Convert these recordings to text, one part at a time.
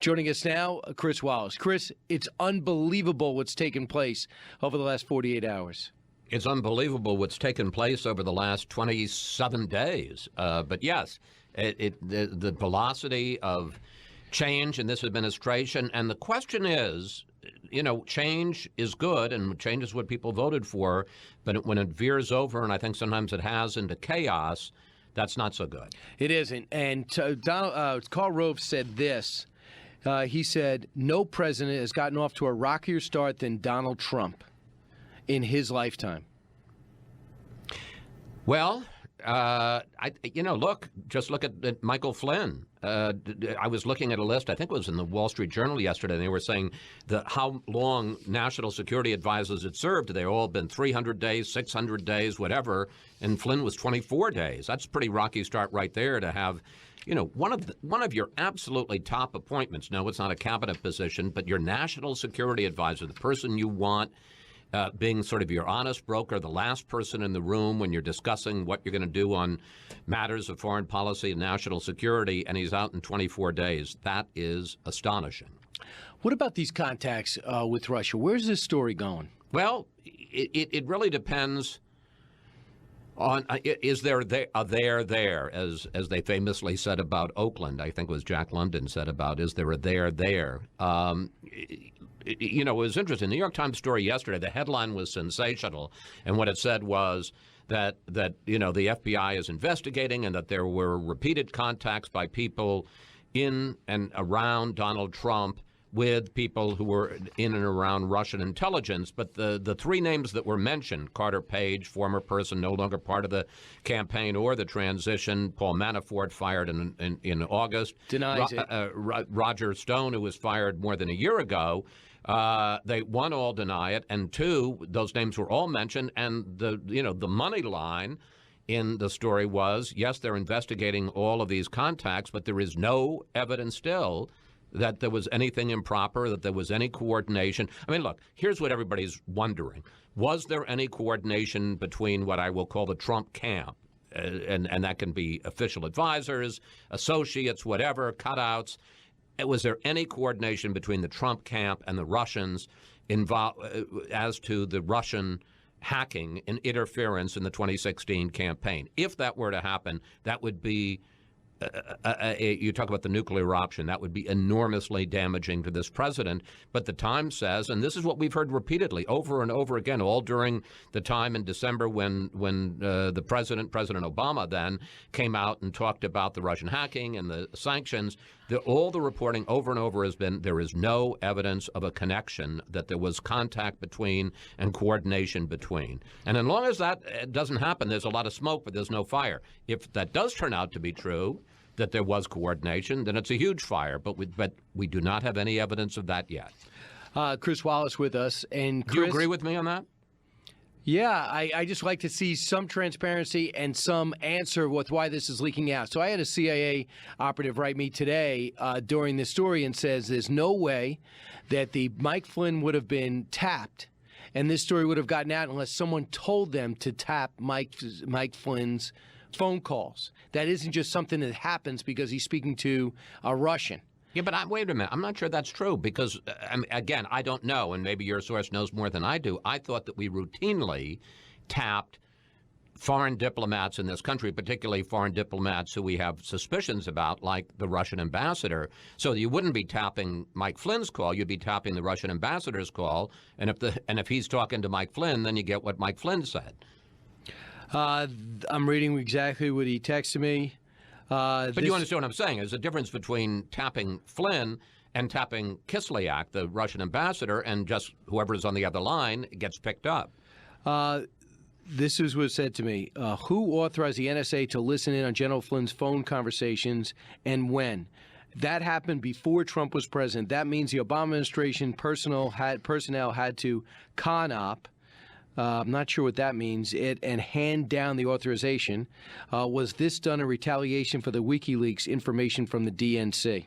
Joining us now, Chris Wallace. Chris, it's unbelievable what's taken place over the last 48 hours. It's unbelievable what's taken place over the last 27 days. But yes, the velocity of change in this administration. And the question is, change is good and change is what people voted for. But when it veers over, and I think sometimes it has, into chaos, that's not so good. It isn't. And Karl Rove said this. He said, no president has gotten off to a rockier start than Donald Trump in his lifetime. Well, just look at Michael Flynn. I was looking at a list, I think it was in the Wall Street Journal yesterday, and they were saying how long national security advisors had served. They've all been 300 days, 600 days, whatever, and Flynn was 24 days. That's a pretty rocky start right there to have, one of your absolutely top appointments. No, it's not a cabinet position, but your national security advisor, the person you want being sort of your honest broker, the last person in the room when you're discussing what you're going to do on matters of foreign policy and national security, and he's out in 24 days. That is astonishing. What about these contacts with Russia? Where's this story going? Well, it really depends on is there a there, as they famously said about Oakland. I think it was Jack London said about, is there a there? It was interesting. The New York Times story yesterday, the headline was sensational. And what it said was that the FBI is investigating and that there were repeated contacts by people in and around Donald Trump with people who were in and around Russian intelligence. But the three names that were mentioned, Carter Page, former person no longer part of the campaign or the transition, Paul Manafort, fired in August. Denies it. Roger Stone, who was fired more than a year ago. They, one, all deny it, and two, those names were all mentioned, and the money line in the story was, yes, they're investigating all of these contacts, but there is no evidence still that there was anything improper, that there was any coordination. I mean, look, here's what everybody's wondering. Was there any coordination between what I will call the Trump camp, and that can be official advisors, associates, whatever, cutouts? Was there any coordination between the Trump camp and the Russians as to the Russian hacking and interference in the 2016 campaign? If that were to happen, that would be you talk about the nuclear option, that would be enormously damaging to this president. But the Times says, and this is what we've heard repeatedly over and over again, all during the time in December when the President Obama then came out and talked about the Russian hacking and the sanctions, all the reporting over and over has been there is no evidence of a connection, that there was contact between and coordination between. And as long as that doesn't happen, there's a lot of smoke, but there's no fire. If that does turn out to be true, that there was coordination, then it's a huge fire. But we do not have any evidence of that yet. Chris Wallace with us. And Chris, do you agree with me on that? Yeah, I just like to see some transparency and some answer with why this is leaking out. So I had a CIA operative write me today during this story and says there's no way that the Mike Flynn would have been tapped and this story would have gotten out unless someone told them to tap Mike Flynn's phone calls. That isn't just something that happens because he's speaking to a Russian. Yeah, but wait a minute. I'm not sure that's true because, again, I don't know, and maybe your source knows more than I do. I thought that we routinely tapped foreign diplomats in this country, particularly foreign diplomats who we have suspicions about, like the Russian ambassador. So you wouldn't be tapping Mike Flynn's call. You'd be tapping the Russian ambassador's call. And if he's talking to Mike Flynn, then you get what Mike Flynn said. I'm reading exactly what he texted me. But you understand what I'm saying. There's a difference between tapping Flynn and tapping Kislyak, the Russian ambassador, and just whoever's on the other line gets picked up. This is what said to me. Who authorized the NSA to listen in on General Flynn's phone conversations and when? That happened before Trump was president. That means the Obama administration personnel had to con op. I'm not sure what that means. And hand down the authorization. Was this done in retaliation for the WikiLeaks information from the DNC?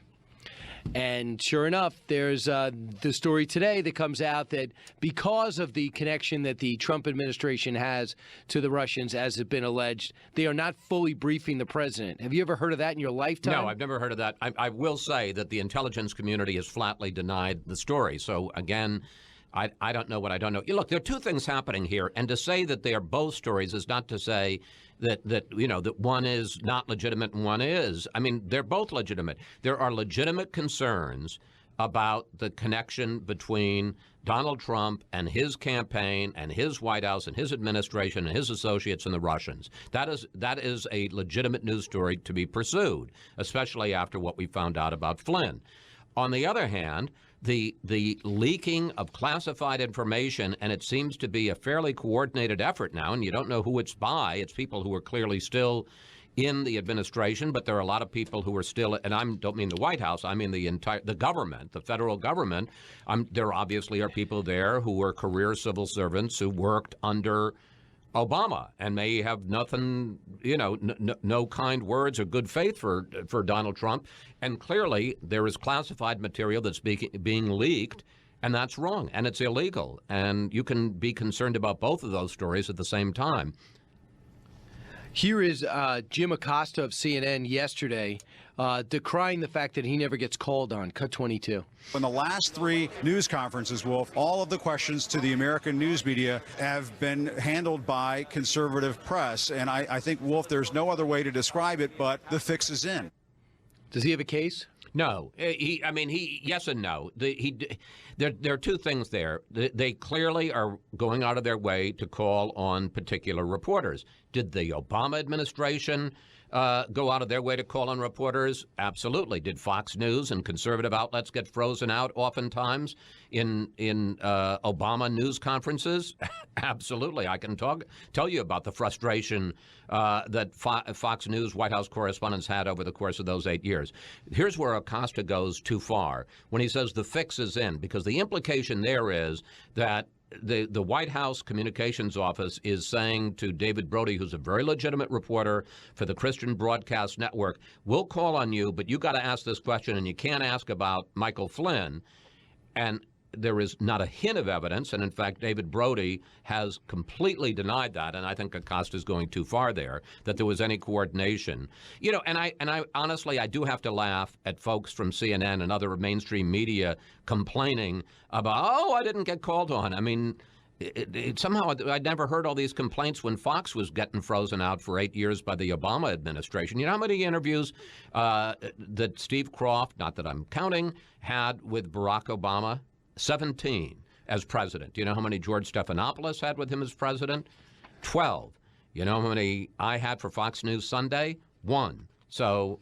And sure enough, there's the story today that comes out that because of the connection that the Trump administration has to the Russians, as has been alleged, they are not fully briefing the president. Have you ever heard of that in your lifetime? No, I've never heard of that. I will say that the intelligence community has flatly denied the story. So, again, I don't know what I don't know. Look, there are two things happening here, and to say that they are both stories is not to say that one is not legitimate and one is. I mean, they're both legitimate. There are legitimate concerns about the connection between Donald Trump and his campaign and his White House and his administration and his associates and the Russians. That is a legitimate news story to be pursued, especially after what we found out about Flynn. On the other hand, the leaking of classified information, and it seems to be a fairly coordinated effort now, and you don't know who it's by. It's people who are clearly still in the administration, but there are a lot of people who are still, and I don't mean the White House, I mean the government, the federal government. There obviously are people there who were career civil servants who worked under Obama and may have nothing, no kind words or good faith for Donald Trump. And clearly there is classified material that's being leaked, and that's wrong, and it's illegal. And you can be concerned about both of those stories at the same time. Here is Jim Acosta of CNN yesterday decrying the fact that he never gets called on. Cut 22. In the last three news conferences, Wolf, all of the questions to the American news media have been handled by conservative press. And I think, Wolf, there's no other way to describe it, but the fix is in. Does he have a case? No. Yes and no. There are two things there. They clearly are going out of their way to call on particular reporters. Did the Obama administration go out of their way to call on reporters? Absolutely. Did Fox News and conservative outlets get frozen out oftentimes in Obama news conferences? Absolutely. I can tell you about the frustration that Fox News White House correspondents had over the course of those 8 years. Here's where Acosta goes too far when he says the fix is in, because the implication there is that the White House Communications Office is saying to David Brody, who's a very legitimate reporter for the Christian Broadcast Network, we'll call on you, but you got to ask this question, and you can't ask about Michael Flynn. And there is not a hint of evidence, and in fact, David Brody has completely denied that, and I think Acosta is going too far there, that there was any coordination. And I honestly, I do have to laugh at folks from CNN and other mainstream media complaining about, I didn't get called on. I mean, somehow I'd never heard all these complaints when Fox was getting frozen out for 8 years by the Obama administration. You know how many interviews that Steve Kroft, not that I'm counting, had with Barack Obama? 17 as president. Do you know how many George Stephanopoulos had with him as president? 12. You know how many I had for Fox News Sunday? 1. So,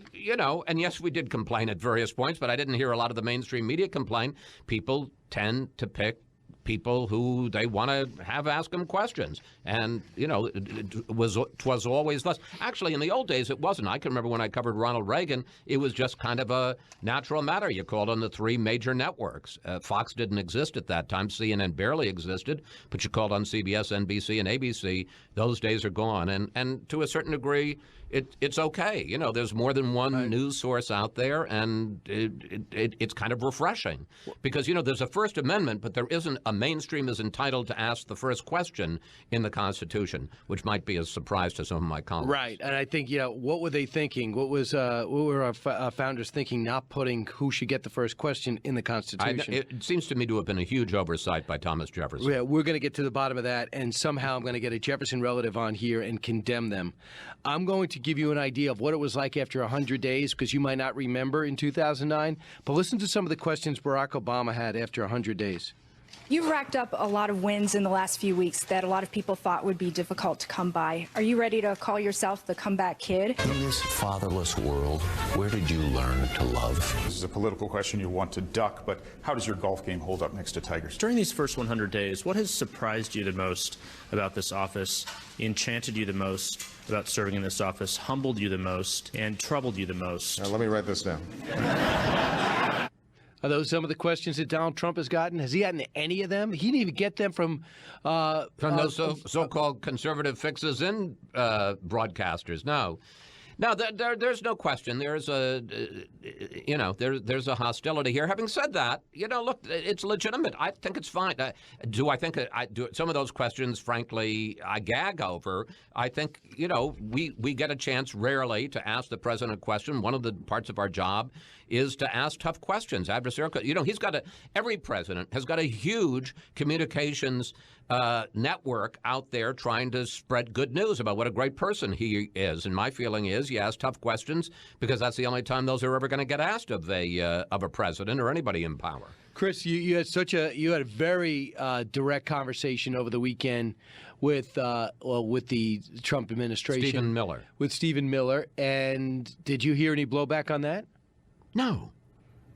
and yes, we did complain at various points, but I didn't hear a lot of the mainstream media complain. People tend to pick people who they want to have ask them questions. And, it was always less. Actually, in the old days, it wasn't. I can remember when I covered Ronald Reagan, it was just kind of a natural matter. You called on the three major networks. Fox didn't exist at that time. CNN barely existed, but you called on CBS, NBC, and ABC. Those days are gone. And to a certain degree, it's okay. There's more than one news source out there, and it's kind of refreshing. Because, there's a First Amendment, but there isn't a mainstream is entitled to ask the first question in the Constitution, which might be a surprise to some of my colleagues. Right. And I think, what were they thinking? What were our founders thinking, not putting who should get the first question in the Constitution? It seems to me to have been a huge oversight by Thomas Jefferson. Yeah, we're going to get to the bottom of that, and somehow I'm going to get a Jefferson relative on here and condemn them. I'm going to give you an idea of what it was like after 100 days, because you might not remember in 2009. But listen to some of the questions Barack Obama had after 100 days. You've racked up a lot of wins in the last few weeks that a lot of people thought would be difficult to come by. Are you ready to call yourself the comeback kid? In this fatherless world, where did you learn to love? This is a political question you want to duck, but how does your golf game hold up next to Tiger's? During these first 100 days, what has surprised you the most about this office, enchanted you the most about serving in this office, humbled you the most, and troubled you the most? Now, let me write this down. Are those some of the questions that Donald Trump has gotten? Has he gotten any of them? He didn't even get them from those so-called conservative fixes in broadcasters. No. No, there's no question. There's a, there's a hostility here. Having said that, look, it's legitimate. I think it's fine. Do I think I do some of those questions? Frankly, I gag over. I think we get a chance rarely to ask the president a question. One of the parts of our job is to ask tough questions. Adversarial. Every president has got a huge communications network out there trying to spread good news about what a great person he is. And my feeling is, you ask tough questions because that's the only time those are ever going to get asked of a president or anybody in power. Chris, you had a very direct conversation over the weekend with the Trump administration. Stephen Miller. With Stephen Miller. And did you hear any blowback on that? No.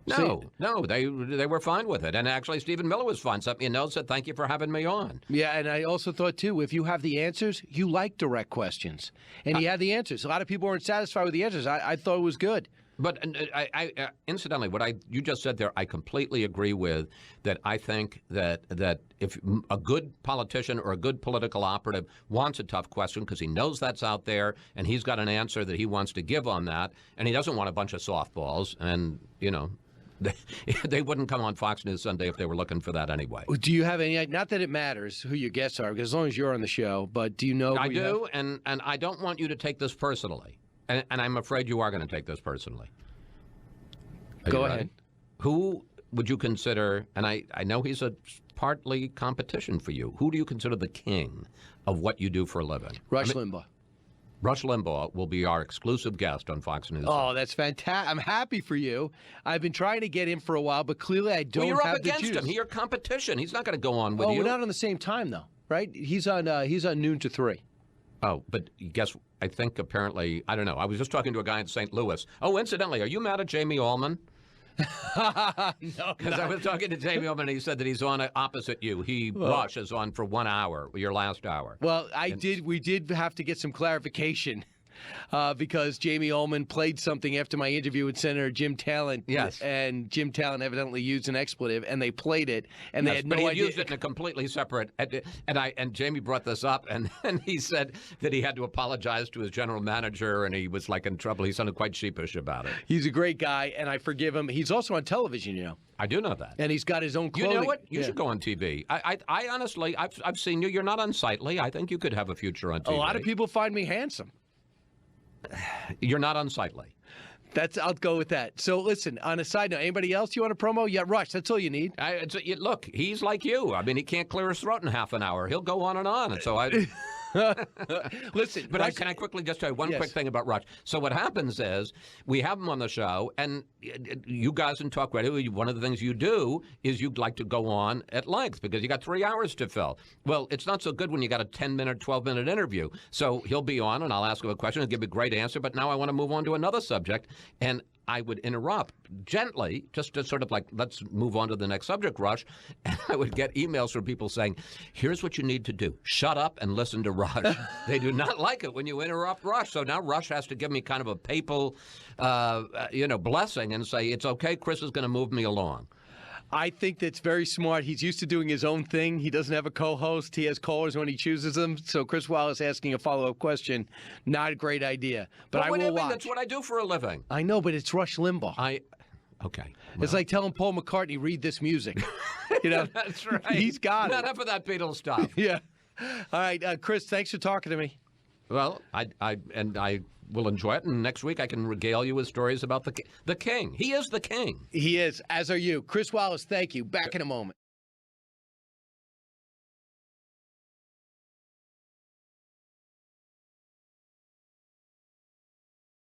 No, they were fine with it. And actually, Stephen Miller was fine. Something said, thank you for having me on. Yeah, and I also thought, too, if you have the answers, you like direct questions. And he had the answers. A lot of people weren't satisfied with the answers. I thought it was good. But incidentally, what you just said there, I completely agree with. That I think that if a good politician or a good political operative wants a tough question because he knows that's out there and he's got an answer that he wants to give on that, and he doesn't want a bunch of softballs, and they wouldn't come on Fox News Sunday if they were looking for that anyway. Do you have any? Not that it matters who your guests are, because as long as you're on the show, but do you know? I do, and I don't want you to take this personally. And I'm afraid you are going to take this personally. Go ahead. Who would you consider, and I know he's a partly competition for you, who do you consider the king of what you do for a living? Rush Limbaugh. Rush Limbaugh will be our exclusive guest on Fox News. Oh, that's fantastic. I'm happy for you. I've been trying to get him for a while, but clearly I don't have the juice. You're up against him. He's your competition. He's not going to go on with you. We're not on the same time, though, right? He's on noon to 3. Oh, but I think apparently, I don't know. I was just talking to a guy in St. Louis. Oh, incidentally, are you mad at Jamie Allman? No, because I was talking to Jamie Allman, and he said that he's on opposite you. Rush is on for 1 hour, your last hour. Well, we did have to get some clarification. Because Jamie Ullman played something after my interview with Senator Jim Talent. Yes. And Jim Talent evidently used an expletive, and they played it, and they had no idea. idea. He used it in a completely separate. And Jamie brought this up, and he said that he had to apologize to his general manager, and he was like in trouble. He sounded quite sheepish about it. He's a great guy, and I forgive him. He's also on television, I do know that. And he's got his own clothing. You know what? You should go on TV. I honestly, I've seen you. You're not unsightly. I think you could have a future on TV. A lot of people find me handsome. You're not unsightly. I'll go with that. So listen, on a side note, anybody else you want to promo? Yeah, Rush, that's all you need. Look, he's like you. I mean, he can't clear his throat in half an hour. He'll go on. And so I... Listen, but Rush, can I quickly just tell you one quick thing about Rush? So what happens is we have him on the show, and you guys in Talk Radio, one of the things you do is you'd like to go on at length because you got 3 hours to fill. Well, it's not so good when you got a 10-minute, 12-minute interview. So he'll be on, and I'll ask him a question. He'll give me a great answer, but now I want to move on to another subject, and I would interrupt gently, just to sort of like, let's move on to the next subject, Rush. And I would get emails from people saying, here's what you need to do. Shut up and listen to Rush. They do not like it when you interrupt Rush. So now Rush has to give me kind of a papal, blessing and say, it's okay, Chris is going to move me along. I think that's very smart. He's used to doing his own thing. He doesn't have a co-host. He has callers when he chooses them. So Chris Wallace asking a follow-up question, not a great idea. But I will watch. That's what I do for a living. I know, but it's Rush Limbaugh. Okay. Well. It's like telling Paul McCartney, read this music. That's right. He's got it. Not enough of that Beatles stuff. Yeah. All right, Chris, thanks for talking to me. Well, I will enjoy it, and next week I can regale you with stories about the king. He is the king. He is, as are you. Chris Wallace, thank you. Back in a moment.